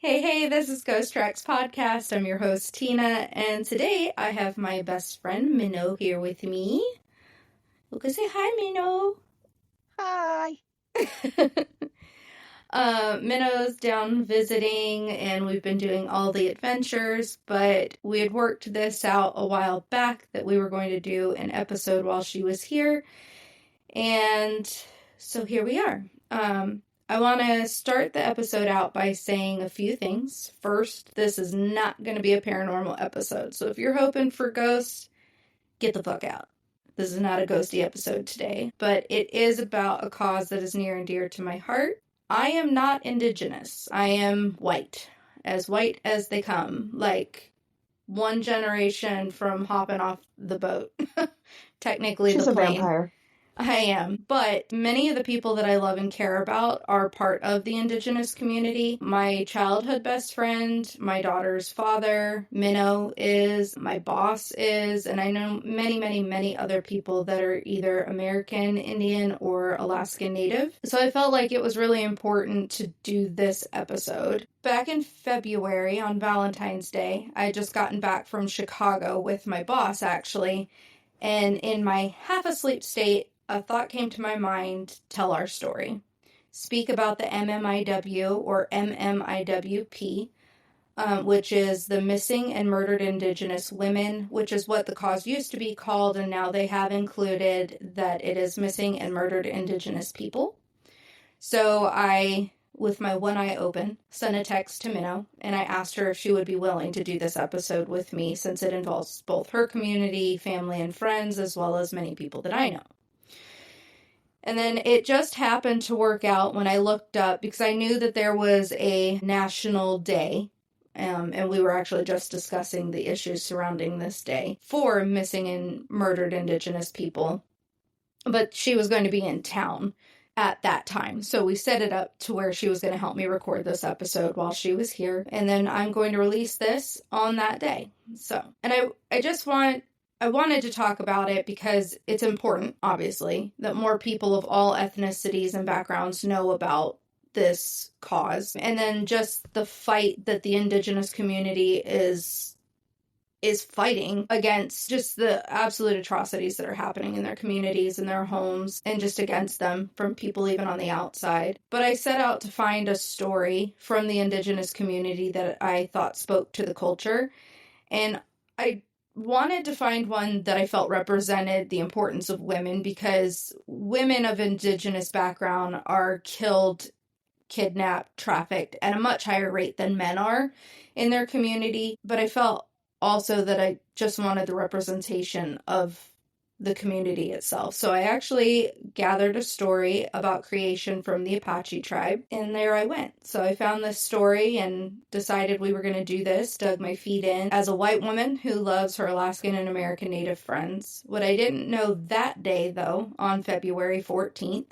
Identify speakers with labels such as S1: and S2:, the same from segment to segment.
S1: Hey, this is Ghost Tracks Podcast. I'm your host, Tina, and today I have my best friend, Minnow, here with me. Luca, say hi, Minnow.
S2: Hi.
S1: Minnow's down visiting, and we've been doing all the adventures, but we had worked this out a while back that we were going to do an episode while she was here, and so here we are. I want to start the episode out by saying a few things. First, this is not going to be a paranormal episode, so if you're hoping for ghosts, get the fuck out. This is not a ghosty episode today, but it is about a cause that is near and dear to my heart. I am not Indigenous. I am white as they come, like one generation from hopping off the boat. Technically,
S2: She's
S1: the
S2: a
S1: plane.
S2: vampire.
S1: I am, but many of the people that I love and care about are part of the Indigenous community. My childhood best friend, my daughter's father, Minnow is, my boss is, and I know many other people that are either American Indian or Alaskan Native. So I felt like it was really important to do this episode. Back in February on Valentine's Day, I had just gotten back from Chicago with my boss, actually, and in my half-asleep state, a thought came to my mind: tell our story. Speak about the MMIW or MMIWP, which is the Missing and Murdered Indigenous Women, which is what the cause used to be called, and now they have included that it is Missing and Murdered Indigenous People. So I, with my one eye open, sent a text to Minnow, and I asked her if she would be willing to do this episode with me, since it involves both her community, family, and friends, as well as many people that I know. And then it just happened to work out when I looked up, because I knew that there was a national day, and we were actually just discussing the issues surrounding this day for missing and murdered Indigenous people. But she was going to be in town at that time. So we set it up to where she was going to help me record this episode while she was here. And then I'm going to release this on that day. So, and I wanted to talk about it because it's important, obviously, that more people of all ethnicities and backgrounds know about this cause. And then just the fight that the Indigenous community is fighting against just the absolute atrocities that are happening in their communities and their homes, and just against them from people even on the outside. But I set out to find a story from the Indigenous community that I thought spoke to the culture, and I wanted to find one that I felt represented the importance of women, because women of Indigenous background are killed, kidnapped, trafficked at a much higher rate than men are in their community. But I felt also that I just wanted the representation of the community itself. So I actually gathered a story about creation from the Apache tribe, and there I went. So I found this story and decided we were going to do this, dug my feet in as a white woman who loves her Alaskan and American Native friends. What I didn't know that day, though, on February 14th,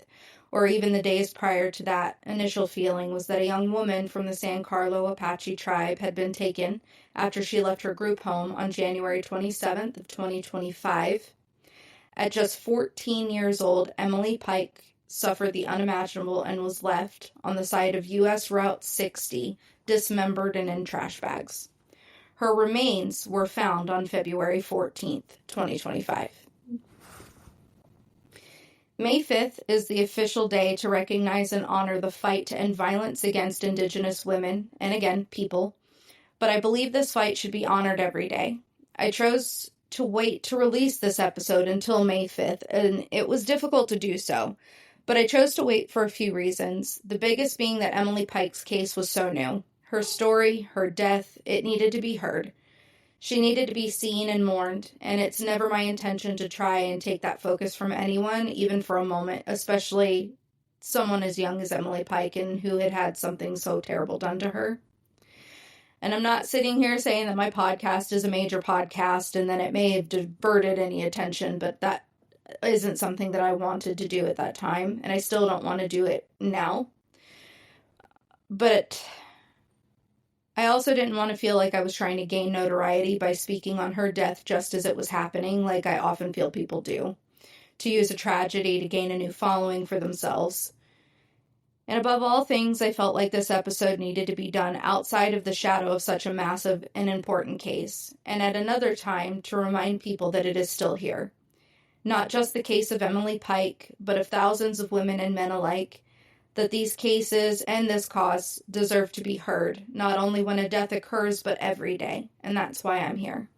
S1: or even the days prior to that initial feeling, was that a young woman from the San Carlo Apache tribe had been taken after she left her group home on January 27th of 2025. At just 14 years old, Emily Pike suffered the unimaginable and was left on the side of U.S. Route 60, dismembered and in trash bags. Her remains were found on February 14th, 2025. May 5th is the official day to recognize and honor the fight to end violence against Indigenous women, and again, people. But I believe this fight should be honored every day. I chose to wait to release this episode until May 5th, and it was difficult to do so. But I chose to wait for a few reasons, the biggest being that Emily Pike's case was so new. Her story, her death, it needed to be heard. She needed to be seen and mourned, and it's never my intention to try and take that focus from anyone, even for a moment, especially someone as young as Emily Pike and who had had something so terrible done to her. And I'm not sitting here saying that my podcast is a major podcast and that it may have diverted any attention, but that isn't something that I wanted to do at that time, and I still don't want to do it now. But I also didn't want to feel like I was trying to gain notoriety by speaking on her death just as it was happening, like I often feel people do, to use a tragedy to gain a new following for themselves. And above all things, I felt like this episode needed to be done outside of the shadow of such a massive and important case, and at another time to remind people that it is still here. Not just the case of Emily Pike, but of thousands of women and men alike, that these cases and this cause deserve to be heard, not only when a death occurs, but every day, and that's why I'm here.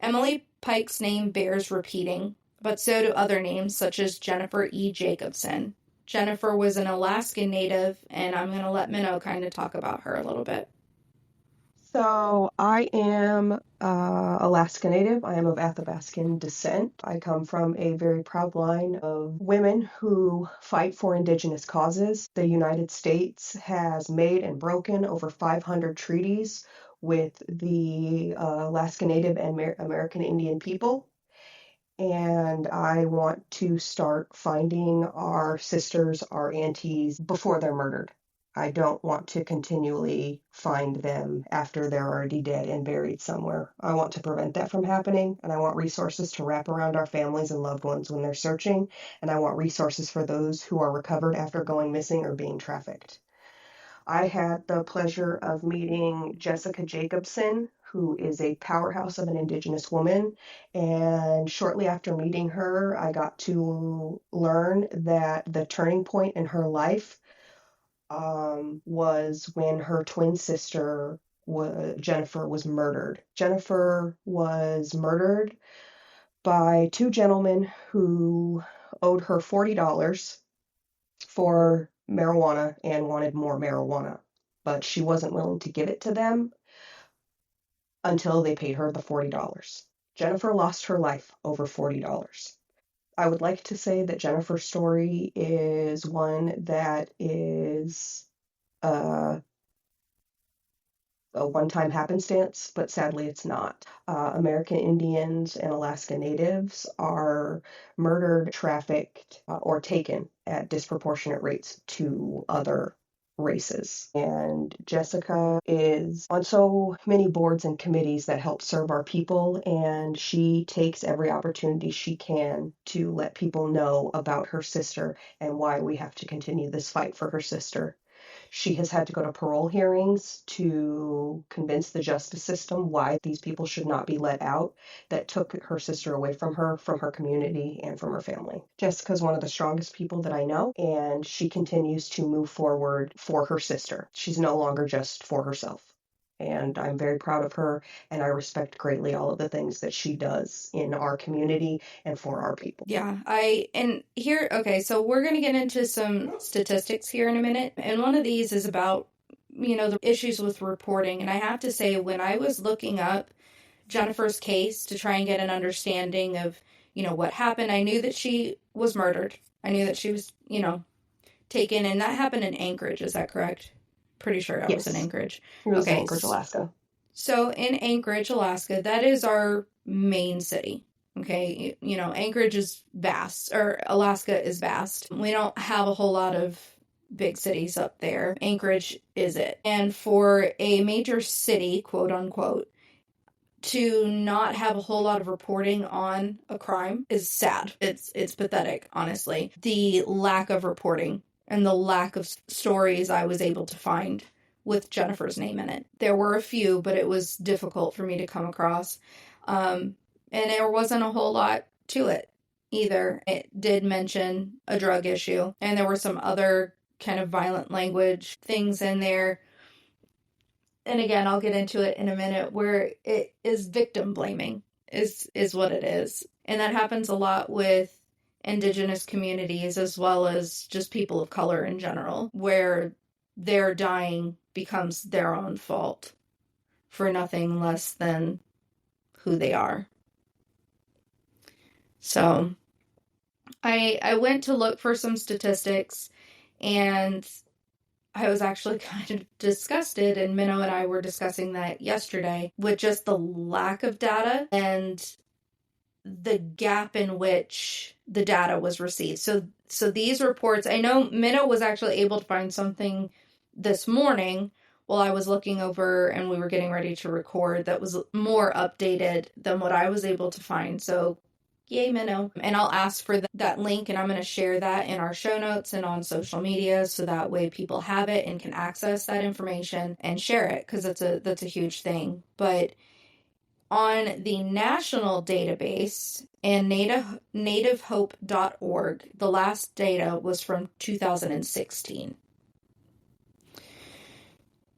S1: Emily Pike's name bears repeating, but so do other names such as Jennifer E. Jacobson. Jennifer was an Alaskan native, and I'm going to let Minnow kind of talk about her a little bit.
S2: So I am Alaska Native. I am of Athabascan descent. I come from a very proud line of women who fight for Indigenous causes. The United States has made and broken over 500 treaties with the Alaska Native and American Indian people. And I want to start finding our sisters, our aunties, before they're murdered. I don't want to continually find them after they're already dead and buried somewhere. I want to prevent that from happening, and I want resources to wrap around our families and loved ones when they're searching, and I want resources for those who are recovered after going missing or being trafficked. I had the pleasure of meeting Jessica Jacobson, who is a powerhouse of an Indigenous woman. And shortly after meeting her, I got to learn that the turning point in her life was when her twin sister, Jennifer, was murdered. Jennifer was murdered by two gentlemen who owed her $40 for marijuana and wanted more marijuana, but she wasn't willing to give it to them until they paid her the $40. Jennifer lost her life over $40. I would like to say that Jennifer's story is one that is a one-time happenstance, but sadly it's not. American Indians and Alaska Natives are murdered, trafficked, or taken at disproportionate rates to other races. And Jessica is on so many boards and committees that help serve our people, and she takes every opportunity she can to let people know about her sister and why we have to continue this fight for her sister. She has had to go to parole hearings to convince the justice system why these people should not be let out that took her sister away from her community, and from her family. Jessica is one of the strongest people that I know, and she continues to move forward for her sister. She's no longer just for herself. And I'm very proud of her, and I respect greatly all of the things that she does in our community and for our people.
S1: Yeah, so we're going to get into some statistics here in a minute. And one of these is about, the issues with reporting. And I have to say, when I was looking up Jennifer's case to try and get an understanding of, what happened, I knew that she was murdered. I knew that she was, taken, and that happened in Anchorage. Is that correct? Pretty sure that was in Anchorage.
S2: It was Anchorage, Alaska.
S1: So in Anchorage, Alaska, that is our main city. Okay, Anchorage is vast, or Alaska is vast. We don't have a whole lot of big cities up there. Anchorage is it. And for a major city, quote unquote, to not have a whole lot of reporting on a crime is sad. It's pathetic, honestly. The lack of reporting and the lack of stories I was able to find with Jennifer's name in it. There were a few, but it was difficult for me to come across. And there wasn't a whole lot to it either. It did mention a drug issue, and there were some other kind of violent language things in there. And again, I'll get into it in a minute, where it is victim blaming is what it is. And that happens a lot with Indigenous communities, as well as just people of color in general, where their dying becomes their own fault for nothing less than who they are. So I went to look for some statistics, and I was actually kind of disgusted, and Minnow and I were discussing that yesterday, with just the lack of data and the gap in which the data was received. So these reports, I know Minnow was actually able to find something this morning while I was looking over and we were getting ready to record that was more updated than what I was able to find. So yay, Minnow. And I'll ask for that link, and I'm going to share that in our show notes and on social media, so that way people have it and can access that information and share it, because that's a huge thing. But on the national database and nativehope.org, the last data was from 2016.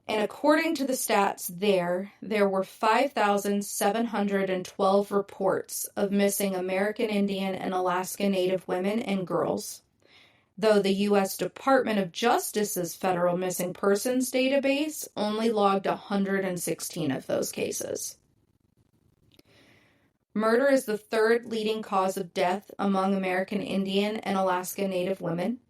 S1: And according to the stats there were 5,712 reports of missing American Indian and Alaska Native women and girls, though the U.S. Department of Justice's Federal Missing Persons database only logged 116 of those cases. Murder is the third leading cause of death among American Indian and Alaska Native women.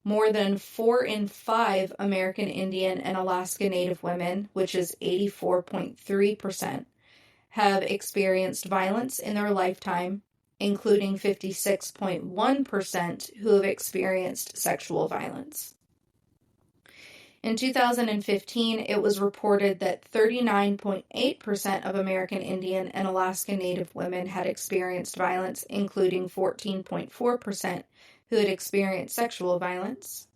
S1: More than 4 in 5 American Indian and Alaska Native women, which is 84.3%, have experienced violence in their lifetime, including 56.1% who have experienced sexual violence. In 2015, it was reported that 39.8% of American Indian and Alaska Native women had experienced violence, including 14.4% who had experienced sexual violence.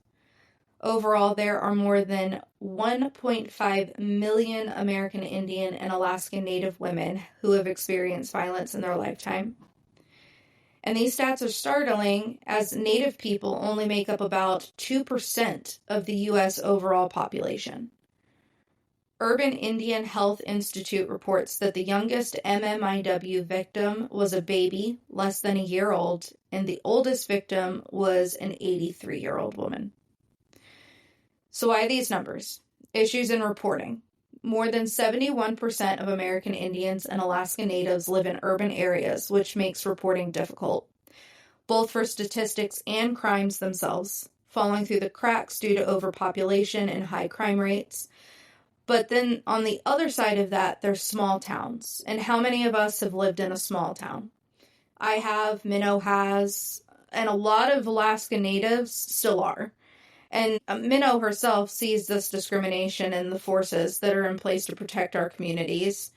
S1: Overall, there are more than 1.5 million American Indian and Alaska Native women who have experienced violence in their lifetime. And these stats are startling, as Native people only make up about 2% of the U.S. overall population. Urban Indian Health Institute reports that the youngest MMIW victim was a baby, less than a year old, and the oldest victim was an 83-year-old woman. So why these numbers? Issues in reporting. More than 71% of American Indians and Alaska Natives live in urban areas, which makes reporting difficult, both for statistics and crimes themselves, falling through the cracks due to overpopulation and high crime rates. But then on the other side of that, there's small towns. And how many of us have lived in a small town? I have, Minnow has, and a lot of Alaska Natives still are. And Minnow herself sees this discrimination in the forces that are in place to protect our communities.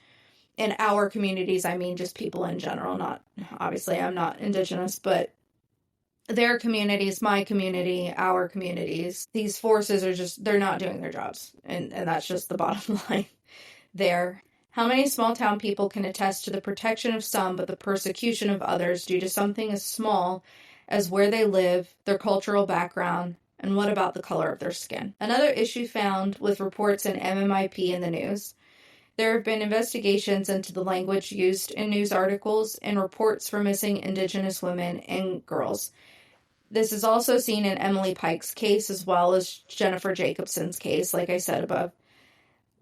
S1: In our communities, I mean just people in general, not, obviously I'm not Indigenous, but their communities, my community, our communities. These forces are just, they're not doing their jobs. And that's just the bottom line there. How many small town people can attest to the protection of some but the persecution of others due to something as small as where they live, their cultural background, and what about the color of their skin? Another issue found with reports in MMIP in the news. There have been investigations into the language used in news articles and reports for missing Indigenous women and girls. This is also seen in Emily Pike's case as well as Jennifer Jacobson's case, like I said above.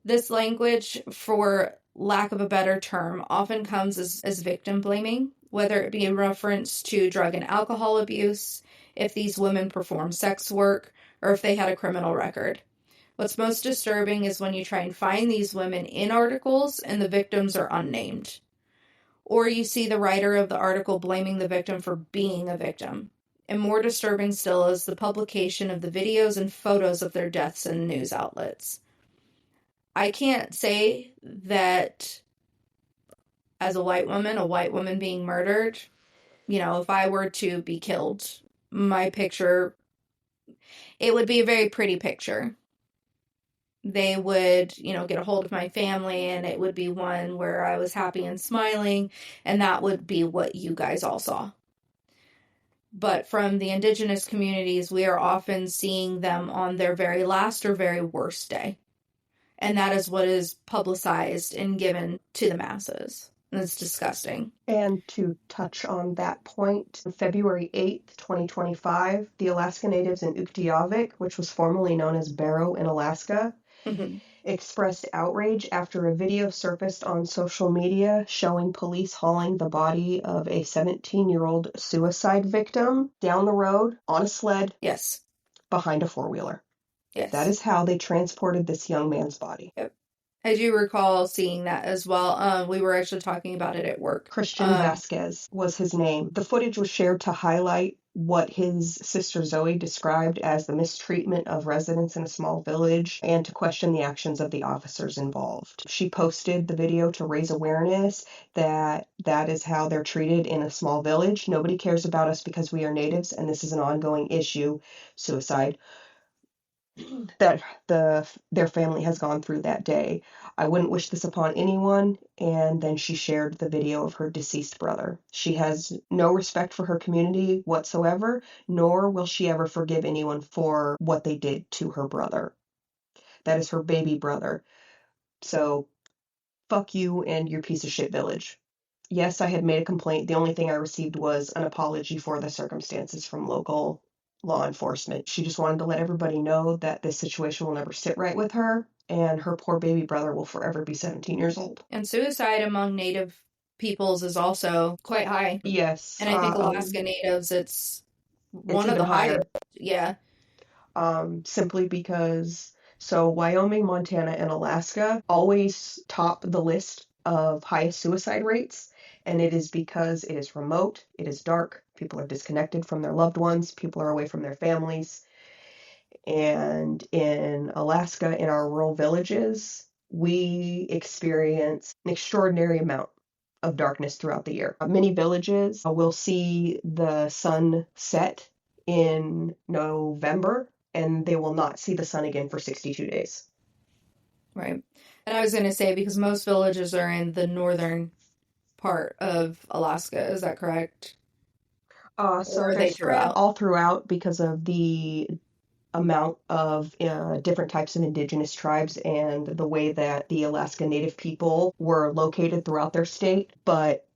S1: This language, for lack of a better term, often comes as victim blaming, whether it be in reference to drug and alcohol abuse, if these women perform sex work, or if they had a criminal record. What's most disturbing is when you try and find these women in articles and the victims are unnamed. Or you see the writer of the article blaming the victim for being a victim. And more disturbing still is the publication of the videos and photos of their deaths in news outlets. I can't say that as a white woman being murdered, if I were to be killed, my picture, it would be a very pretty picture. They would, get a hold of my family, and it would be one where I was happy and smiling, and that would be what you guys all saw. But from the Indigenous communities, we are often seeing them on their very last or very worst day. And that is what is publicized and given to the masses. And it's disgusting.
S2: And to touch on that point, on February 8th, 2025, the Alaska Natives in Uktiavik, which was formerly known as Barrow in Alaska, expressed outrage after a video surfaced on social media showing police hauling the body of a 17-year-old suicide victim down the road on a sled.
S1: Yes.
S2: Behind a four-wheeler.
S1: Yes.
S2: That is how they transported this young man's body.
S1: Yep. I do recall seeing that as well. We were actually talking about it at work.
S2: Christian Vasquez was his name. The footage was shared to highlight what his sister Zoe described as the mistreatment of residents in a small village and to question the actions of the officers involved. She posted the video to raise awareness that that is how they're treated in a small village. Nobody cares about us because we are natives, and this is an ongoing issue, suicide, that their family has gone through that day. I wouldn't wish this upon anyone. And then she shared the video of her deceased brother. She has no respect for her community whatsoever, nor will she ever forgive anyone for what they did to her brother. That is her baby brother. So fuck you and your piece of shit village. Yes, I had made a complaint. The only thing I received was an apology for the circumstances from local law enforcement. She just wanted to let everybody know that this situation will never sit right with her, and her poor baby brother will forever be 17 years old.
S1: And suicide among Native peoples is also quite high.
S2: Yes.
S1: And I think Alaska Natives, it's one
S2: it's
S1: of
S2: even
S1: the
S2: higher.
S1: highest. Yeah.
S2: Simply because Wyoming, Montana, and Alaska always top the list of highest suicide rates, and it is because it is remote, it is dark, people are disconnected from their loved ones, people are away from their families. And in Alaska, in our rural villages, we experience an extraordinary amount of darkness throughout the year. Many villages will see the sun set in November, and they will not see the sun again for 62 days.
S1: Right. And I was going to say, because most villages are in the northern part of Alaska, is that correct?
S2: So
S1: Or are
S2: they're
S1: they
S2: spread
S1: throughout?
S2: all throughout because of the amount of different types of indigenous tribes and the way that the Alaska Native people were located throughout their state. But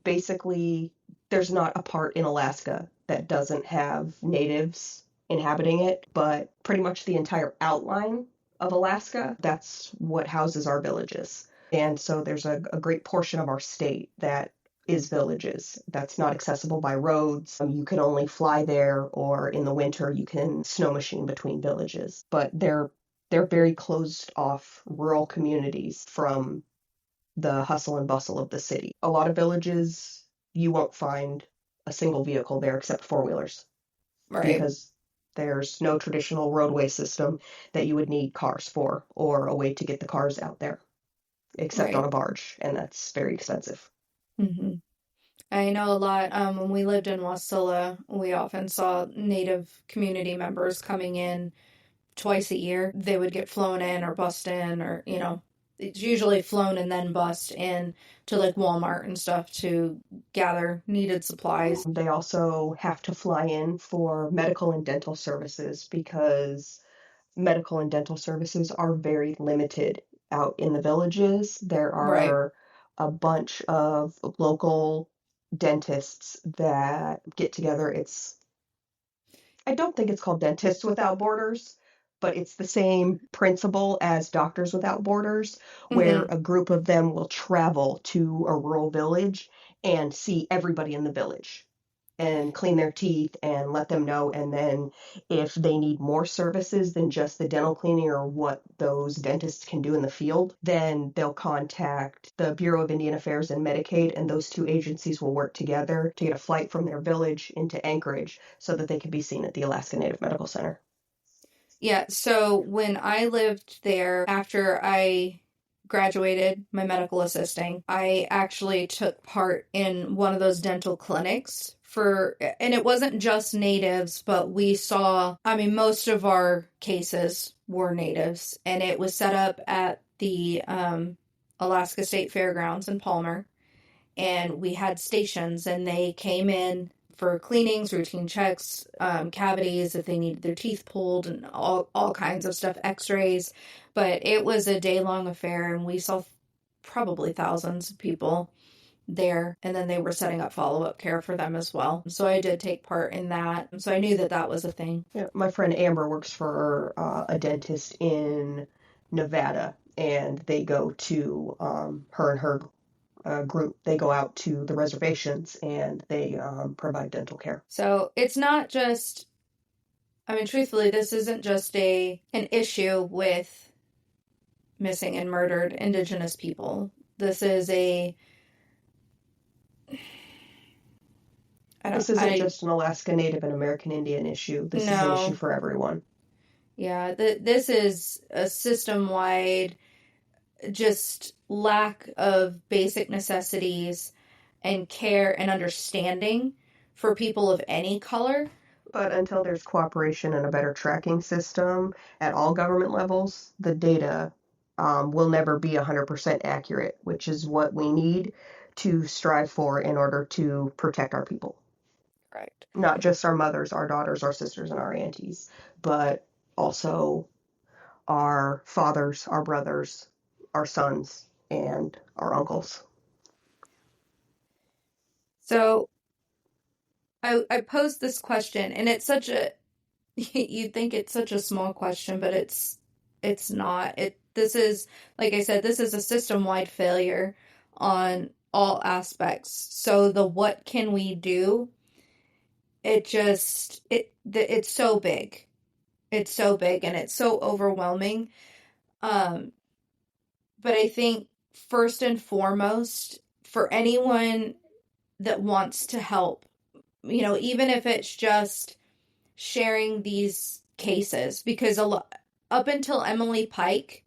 S2: basically, there's not a part in Alaska that doesn't have natives inhabiting it, but pretty much the entire outline of Alaska, that's what houses our villages. And so there's a great portion of our state that is villages that's not accessible by roads. You can only fly there, or in the winter you can snow machine between villages. But they're very closed off rural communities from the hustle and bustle of the city. A lot of villages, you won't find a single vehicle there except four-wheelers
S1: Right.
S2: because there's no traditional roadway system that you would need cars for or a way to get the cars out there except on
S1: Right.
S2: a barge, and that's very expensive.
S1: Hmm. I know a lot. When we lived in Wasilla, we often saw Native community members coming in twice a year. They would get flown in or bussed in, or, it's usually flown and then bussed in to like Walmart and stuff to gather needed supplies.
S2: They also have to fly in for medical and dental services because medical and dental services are very limited out in the villages. There
S1: Right.
S2: are a bunch of local dentists that get together. I don't think it's called Dentists Without Borders, but it's the same principle as Doctors Without Borders, where
S1: Hmm.
S2: a group of them will travel to a rural village and see everybody in the village and clean their teeth and let them know. And then if they need more services than just the dental cleaning or what those dentists can do in the field, then they'll contact the Bureau of Indian Affairs and Medicaid, and those two agencies will work together to get a flight from their village into Anchorage so that they can be seen at the Alaska Native Medical Center.
S1: Yeah, so when I lived there after I graduated my medical assisting, I actually took part in one of those dental clinics and it wasn't just natives, but we saw, I mean, most of our cases were natives, and it was set up at the Alaska State Fairgrounds in Palmer, and we had stations, and they came in for cleanings, routine checks, cavities if they needed their teeth pulled, and all kinds of stuff, x-rays. But it was a day-long affair, and we saw probably thousands of people there, and then they were setting up follow-up care for them as well. So I did take part in that, so I knew that that was a thing.
S2: Yeah, my friend Amber works for a dentist in Nevada, and they go to her and her group. They go out to the reservations and they provide dental care.
S1: So it's not just, I mean, truthfully, this isn't just an issue with missing and murdered Indigenous people. This is a I don't
S2: This isn't
S1: I
S2: just an Alaska Native and American Indian issue. This is an issue
S1: no.
S2: for everyone.
S1: Yeah, this is a system-wide just lack of basic necessities and care and understanding for people of any color.
S2: But until there's cooperation and a better tracking system at all government levels, the data will never be 100% accurate, which is what we need to strive for in order to protect our people.
S1: Correct.
S2: Not just our mothers, our daughters, our sisters, and our aunties, but also our fathers, our brothers, our sons, and our uncles.
S1: So I posed this question, and it's such a you'd think it's such a small question, but it's not. This is, like I said, this is a system-wide failure on all aspects. So the what can we do? It's so big. It's so big and it's so overwhelming. Um, but I think first and foremost, for anyone that wants to help, even if it's just sharing these cases, because up until Emily Pike,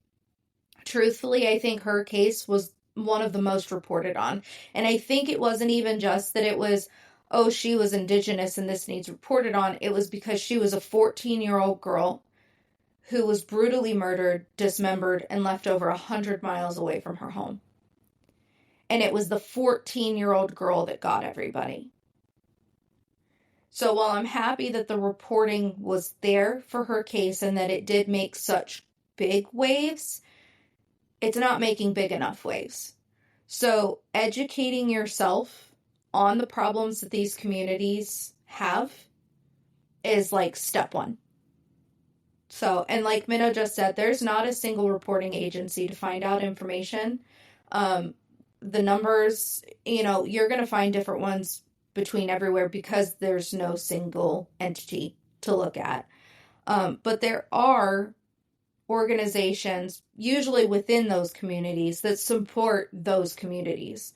S1: truthfully, I think her case was one of the most reported on. And I think it wasn't even just that it was, oh, she was Indigenous and this needs reported on. It was because she was a 14-year-old girl who was brutally murdered, dismembered, and left over 100 miles away from her home. And it was the 14-year-old girl that got everybody. So while I'm happy that the reporting was there for her case and that it did make such big waves, it's not making big enough waves. So educating yourself on the problems that these communities have is like step one. So, and like Minnow just said, there's not a single reporting agency to find out information. The numbers, you're going to find different ones between everywhere because there's no single entity to look at. But there are organizations, usually within those communities, that support those communities.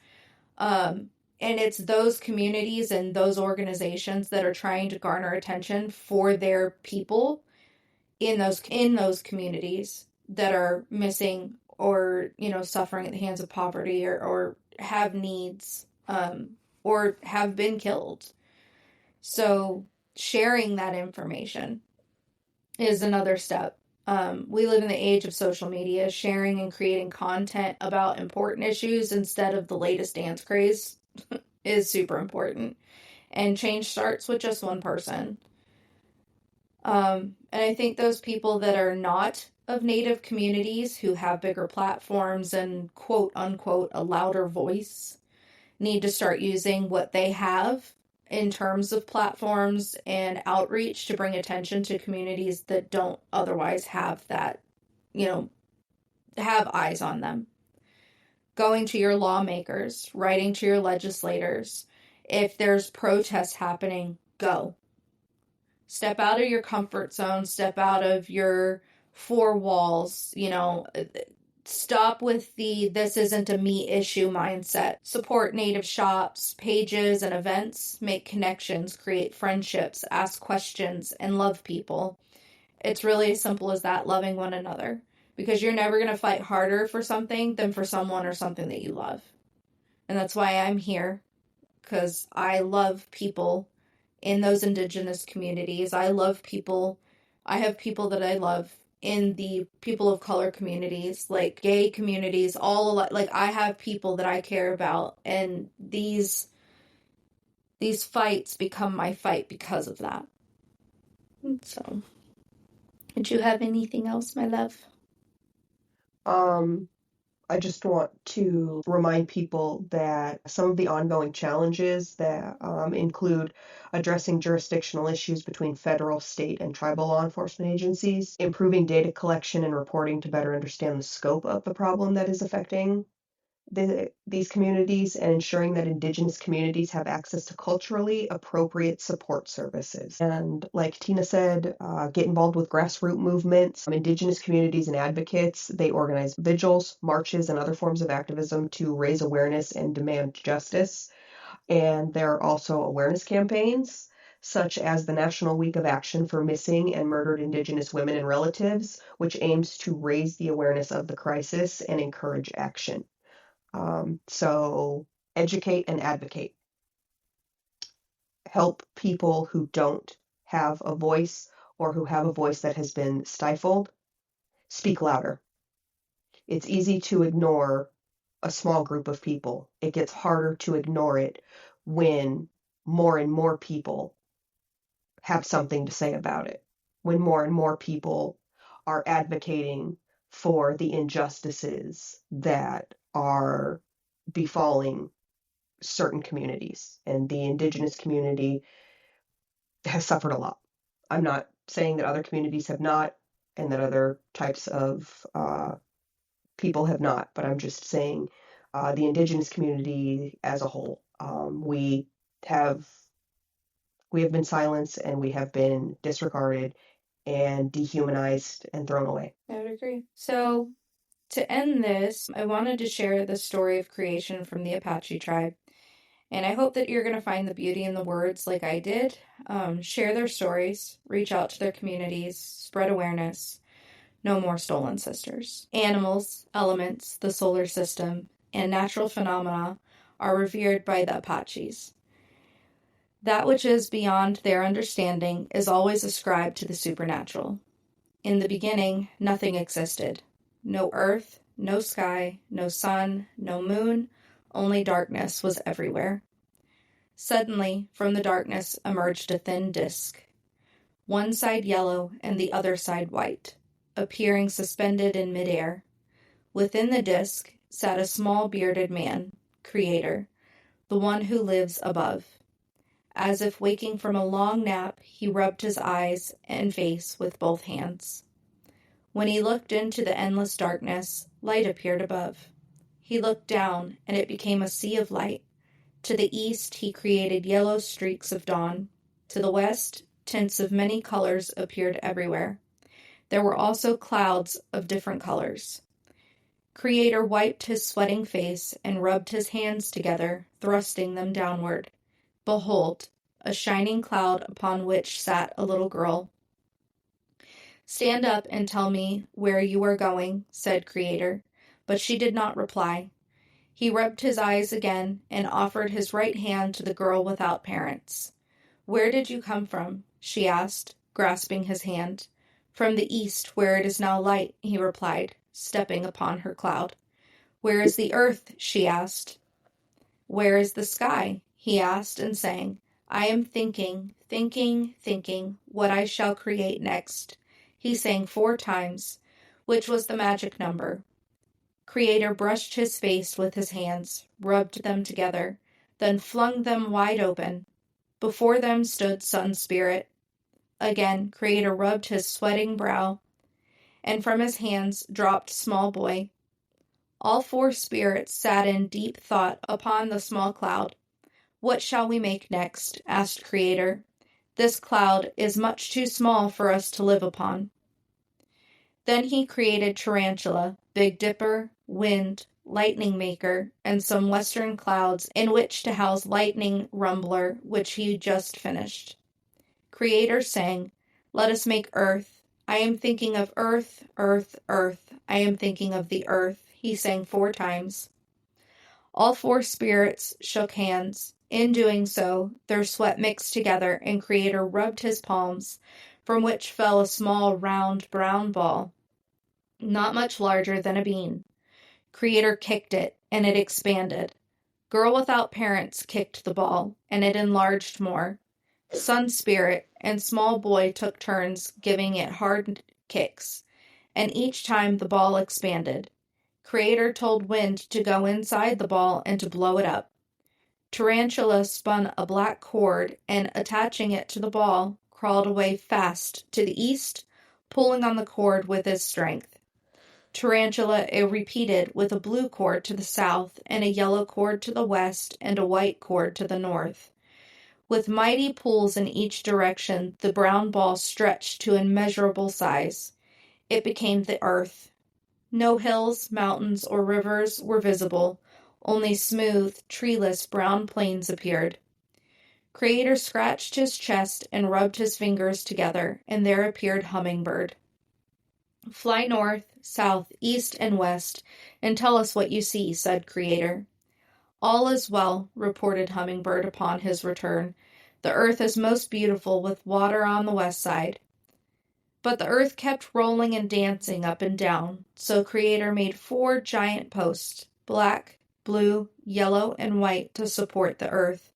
S1: And it's those communities and those organizations that are trying to garner attention for their people in those communities that are missing or suffering at the hands of poverty or have needs or have been killed. So sharing that information is another step. We live in the age of social media. Sharing and creating content about important issues instead of the latest dance craze is super important. And change starts with just one person. And I think those people that are not of Native communities who have bigger platforms and quote unquote a louder voice need to start using what they have in terms of platforms and outreach to bring attention to communities that don't otherwise have that, have eyes on them. Going to your lawmakers, writing to your legislators. If there's protests happening, go. Step out of your comfort zone, step out of your four walls, stop with the this isn't a me issue mindset. Support Native shops, pages, and events. Make connections, create friendships, ask questions, and love people. It's really as simple as that, loving one another. Because you're never going to fight harder for something than for someone or something that you love. And that's why I'm here. Because I love people in those Indigenous communities. I love people. I have people that I love in the people of color communities, like gay communities, like I have people that I care about, and these fights become my fight because of that. So, did you have anything else, my love?
S2: I just want to remind people that some of the ongoing challenges that include addressing jurisdictional issues between federal, state, and tribal law enforcement agencies, improving data collection and reporting to better understand the scope of the problem that is affecting these communities and ensuring that Indigenous communities have access to culturally appropriate support services. And like Tina said, get involved with grassroots movements. Indigenous communities and advocates, they organize vigils, marches, and other forms of activism to raise awareness and demand justice. And there are also awareness campaigns, such as the National Week of Action for Missing and Murdered Indigenous Women and Relatives, which aims to raise the awareness of the crisis and encourage action. So educate and advocate. Help people who don't have a voice or who have a voice that has been stifled. Speak louder. It's easy to ignore a small group of people. It gets harder to ignore it when more and more people have something to say about it, when more and more people are advocating for the injustices that are befalling certain communities. And the Indigenous community has suffered a lot. I'm not saying that other communities have not and that other types of people have not, but I'm just saying the Indigenous community as a whole. Have we have been silenced and we have been disregarded and dehumanized and thrown away.
S1: I would agree. So, to end this, I wanted to share the story of creation from the Apache tribe. And I hope that you're going to find the beauty in the words like I did. Share their stories, reach out to their communities, spread awareness. No more stolen sisters. Animals, elements, the solar system, and natural phenomena are revered by the Apaches. That which is beyond their understanding is always ascribed to the supernatural. In the beginning, nothing existed. No earth, no sky, no sun, no moon, only darkness was everywhere. Suddenly, from the darkness emerged a thin disk, one side yellow and the other side white, appearing suspended in midair. Within the disk sat a small bearded man, Creator, the one who lives above. As if waking from a long nap, he rubbed his eyes and face with both hands. When he looked into the endless darkness, light appeared above. He looked down, and it became a sea of light. To the east, he created yellow streaks of dawn. To the west, tints of many colors appeared everywhere. There were also clouds of different colors. Creator wiped his sweating face and rubbed his hands together, thrusting them downward. Behold, a shining cloud upon which sat a little girl. Stand up and tell me where you are going, said Creator, but she did not reply. He rubbed his eyes again and offered his right hand to the girl without parents. Where did you come from? She asked, grasping his hand. From the east, where it is now light, he replied, stepping upon her cloud. Where is the earth? She asked. Where is the sky? He asked and sang. I am thinking, what I shall create next. He sang 4 times, which was the magic number. Creator brushed his face with his hands, rubbed them together, then flung them wide open. Before them stood Sun Spirit. Again, Creator rubbed his sweating brow, and from his hands dropped Small Boy. All 4 spirits sat in deep thought upon the small cloud. What shall we make next? Asked Creator. This cloud is much too small for us to live upon. Then he created Tarantula, Big Dipper, Wind, Lightning Maker, and some western clouds in which to house Lightning Rumbler, which he just finished. Creator sang, Let us make earth. I am thinking of earth, earth, earth. I am thinking of the earth. He sang 4 times. All 4 spirits shook hands. In doing so, their sweat mixed together, and Creator rubbed his palms, from which fell a small, round, brown ball, not much larger than a bean. Creator kicked it, and it expanded. Girl without parents kicked the ball, and it enlarged more. Sun Spirit and Small Boy took turns giving it hard kicks, and each time the ball expanded. Creator told Wind to go inside the ball and to blow it up. Tarantula spun a black cord and, attaching it to the ball, crawled away fast to the east, pulling on the cord with his strength. Tarantula repeated with a blue cord to the south and a yellow cord to the west and a white cord to the north. With mighty pulls in each direction, the brown ball stretched to immeasurable size. It became the earth. No hills, mountains, or rivers were visible. Only smooth, treeless brown plains appeared. Creator scratched his chest and rubbed his fingers together, and there appeared Hummingbird. "Fly north, south, east, and west, and tell us what you see," said Creator. "All is well," reported Hummingbird upon his return. "The earth is most beautiful, with water on the west side." But the earth kept rolling and dancing up and down, so Creator made 4 giant posts, black, blue, yellow, and white, to support the earth.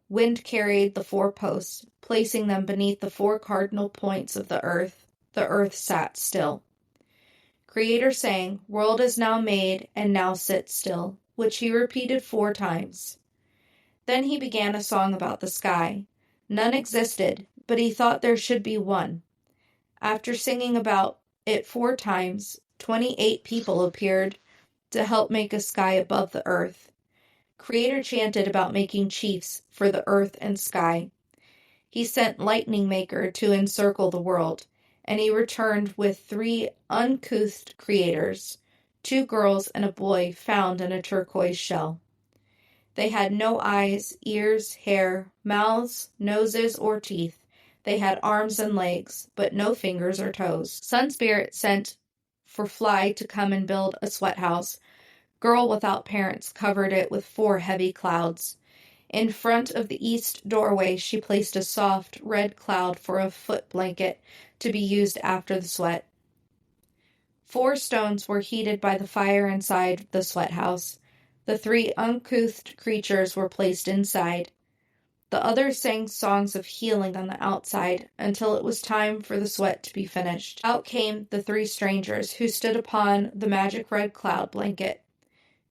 S1: Wind carried the 4 posts, placing them beneath the 4 cardinal points of the earth. The earth sat still. Creator sang, "World is now made, and now sit still," which he repeated 4 times. Then he began a song about the sky. None existed, but he thought there should be one. After singing about it 4 times, 28 people appeared to help make a sky above the earth. Creator chanted about making chiefs for the earth and sky. He sent Lightning Maker to encircle the world, and he returned with 3 uncouth creators, 2 girls and a boy found in a turquoise shell. They had no eyes, ears, hair, mouths, noses, or teeth. They had arms and legs, but no fingers or toes. Sun Spirit sent for Fly to come and build a sweat house. Girl Without Parents covered it with 4 heavy clouds. In front of the east doorway she placed a soft, red cloud for a foot blanket to be used after the sweat. 4 stones were heated by the fire inside the sweat house. The 3 uncouth creatures were placed inside. The others sang songs of healing on the outside until it was time for the sweat to be finished. Out came the 3 strangers, who stood upon the magic red cloud blanket.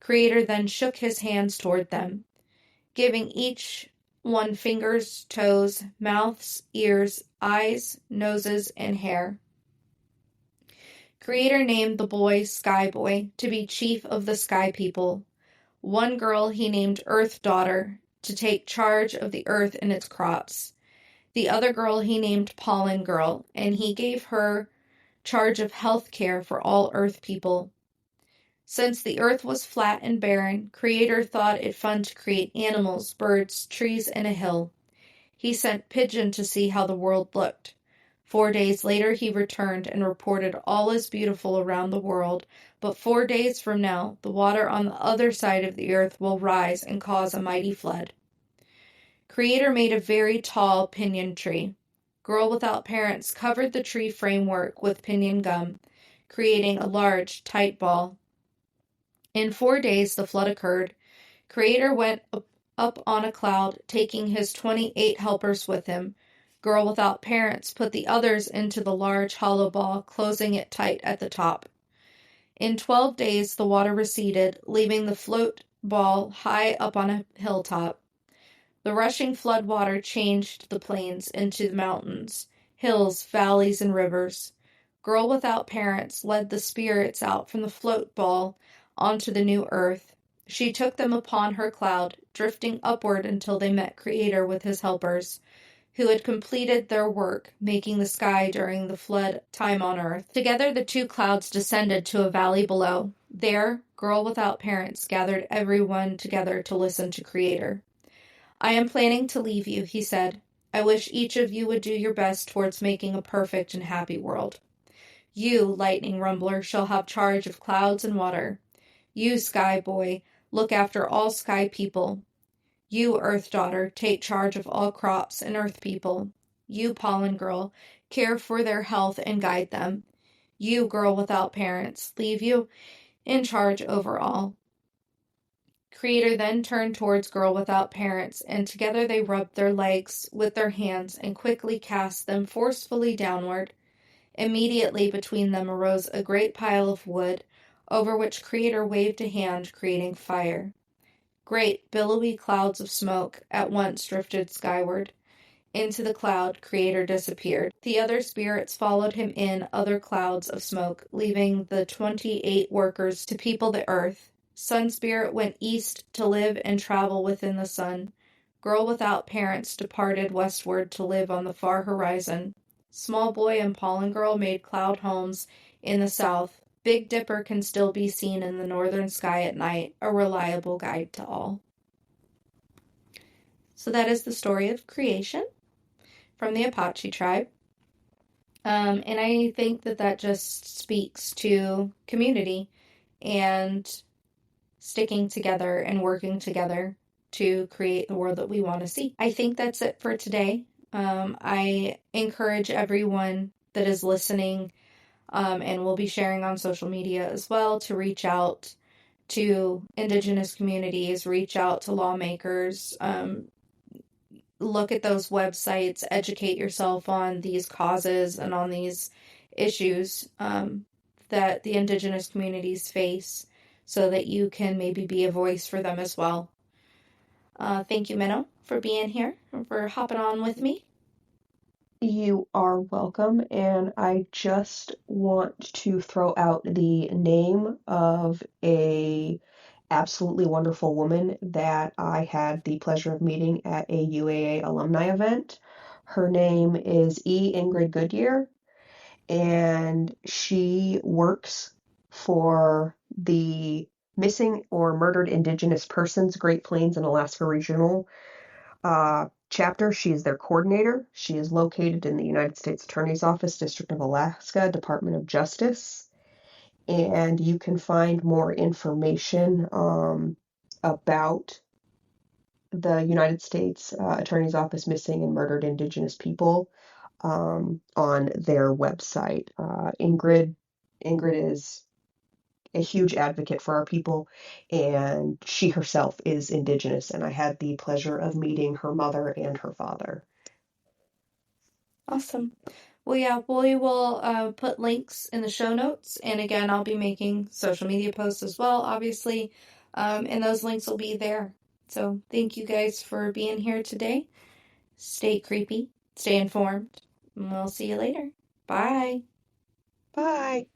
S1: Creator then shook his hands toward them, giving each one fingers, toes, mouths, ears, eyes, noses, and hair. Creator named the boy Sky Boy to be chief of the Sky People. One girl he named Earth Daughter, to take charge of the earth and its crops. The other girl he named Pollen Girl, and he gave her charge of health care for all earth people. Since the earth was flat and barren, Creator thought it fun to create animals, birds, trees, and a hill. He sent Pigeon to see how the world looked. 4 days later he returned and reported all is beautiful around the world, but 4 days from now the water on the other side of the earth will rise and cause a mighty flood. Creator made a very tall pinyon tree. Girl Without Parents covered the tree framework with pinyon gum, creating a large, tight ball. In 4 days the flood occurred. Creator went up on a cloud, taking his 28 helpers with him. Girl Without Parents put the others into the large hollow ball, closing it tight at the top. In 12 days the water receded, leaving the float ball high up on a hilltop. The rushing flood water changed the plains into mountains, hills, valleys, and rivers. Girl Without Parents led the spirits out from the float ball onto the new earth. She took them upon her cloud, drifting upward until they met Creator with his helpers, who had completed their work making the sky during the flood time on earth. Together the 2 clouds descended to a valley below. There, Girl Without Parents gathered everyone together to listen to Creator. "I am planning to leave you," he said. "I wish each of you would do your best towards making a perfect and happy world. You, Lightning Rumbler, shall have charge of clouds and water. You, Sky Boy, look after all sky people. You, Earth Daughter, take charge of all crops and earth people. You, Pollen Girl, care for their health and guide them. You, Girl Without Parents, leave you in charge over all." Creator then turned towards Girl Without Parents, and together they rubbed their legs with their hands and quickly cast them forcefully downward. Immediately between them arose a great pile of wood, over which Creator waved a hand, creating fire. Great, billowy clouds of smoke at once drifted skyward. into the cloud, Creator disappeared. The other spirits followed him in other clouds of smoke, leaving the 28 workers to people the earth. Sun Spirit went east to live and travel within the sun. Girl without parents departed westward to live on the far horizon. Small boy and pollen girl made cloud homes in the south. Big Dipper can still be seen in the northern sky at night, a reliable guide to all. So that is the story of creation from the Apache tribe. And I think that that just speaks to community and sticking together and working together to create the world that we want to see. I think that's it for today. I encourage everyone that is listening and will be sharing on social media as well to reach out to Indigenous communities, reach out to lawmakers, look at those websites, educate yourself on these causes and on these issues that the Indigenous communities face so that you can maybe be a voice for them as well. Thank you, Minnow, for being here and for hopping on with me.
S2: You are welcome, and I just want to throw out the name of a absolutely wonderful woman that I had the pleasure of meeting at a UAA alumni event. Her name is Ingrid Goodyear, and she works for the Missing or Murdered Indigenous Persons Great Plains and Alaska Regional chapter. She is their coordinator. She is located in the United States Attorney's Office, District of Alaska, Department of Justice. And you can find more information about the United States Attorney's Office Missing and Murdered Indigenous People on their website. Ingrid is a huge advocate for our people, and she herself is Indigenous, and I had the pleasure of meeting her mother and her father.
S1: Awesome. Well, yeah, we will put links in the show notes. And again, I'll be making social media posts as well, obviously. And those links will be there. So thank you guys for being here today. Stay creepy, stay informed, and we'll see you later. Bye.
S2: Bye.